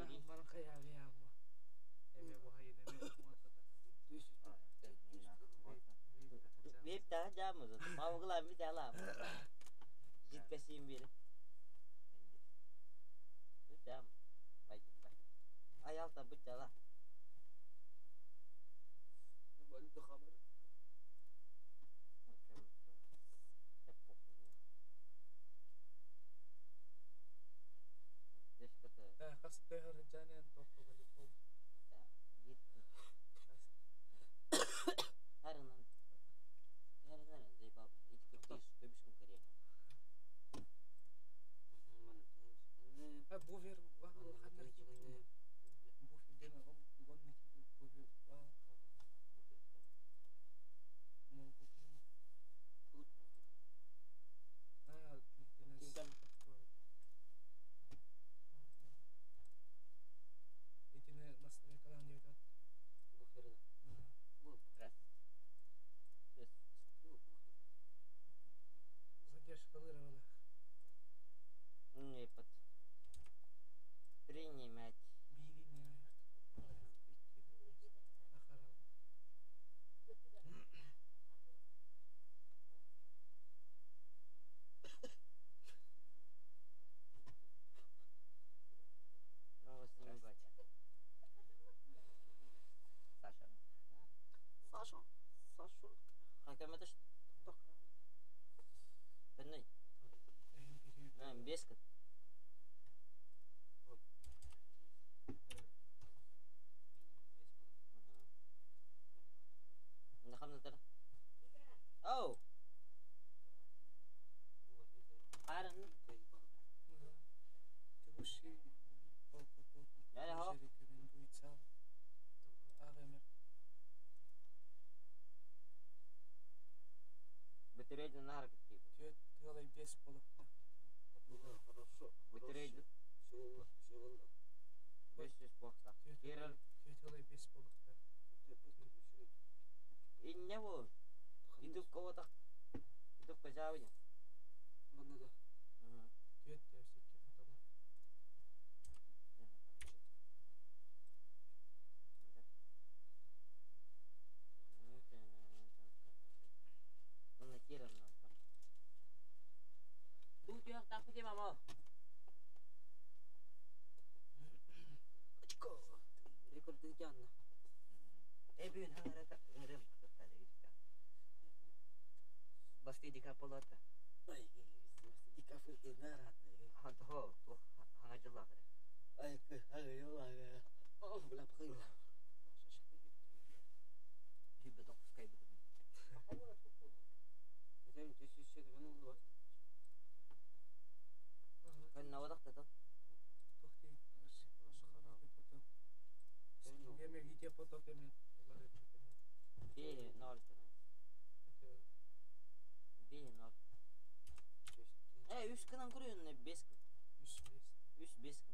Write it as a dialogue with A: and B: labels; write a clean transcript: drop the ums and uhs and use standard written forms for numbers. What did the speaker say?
A: Tahan man kaya mo. Eme buhay na may kuwata ta.
B: Web daha camız. Mavgılar bir daha lan. Gitmesiyim biri. Bıçağım. Bay. Ayalta bıçağı lan.
A: Balik do kamera. Kas tehar jane ang toko balik po.
B: Harından zey bab hiç kurtulmuş bebiş kum kariyer.
A: Ha bu ver wa khanar ki. Bu film om gon ni bu ver wa. Mo bu. Ah,
B: Kimden?
A: İçine nasıl ne kadar diyor da.
B: Bu ferda. Bu res. Res.
A: Задержка вырвала.
B: Не под. Принимать.
A: Бири не. Нахарал.
B: Нового снимать. Саша.
A: Саша.
B: Hakem ateş. Ben ne? Ben beskut. Ne kadar tara? Oh. Arın.
A: Тегуши.
B: Yani ha. Бытырейді наргы типа.
A: Тёлай без полукта.
C: Хорошо.
B: Бытырейді.
C: Сегодня.
B: 500 бокста. Керал.
A: Тёлай без полукта.
B: И не было. Иду кого-то. Иду по заводе.
C: Бана да.
A: Тёт я все кипатом.
B: Ну накиран нас. Тут я так где мама.
C: Очко. Рекорд Янна.
B: Эбин хангарата. Рем тата дегиска. Басти дика полота.
C: Ай, di cafe di nara.
B: Хан то то хангажла гре.
C: Ай, ай, ай. О, бла прыг.
B: Жибе то пускай буде.
C: Эдем тисяче гэнэ болот.
B: Кан навадахта то.
A: Тохти. Потом. Я me видео потом теме.
B: Би ноль тана. Би ноль. 3 кынан kuruyorsun ne 5 kın.
A: 105.
B: 3 5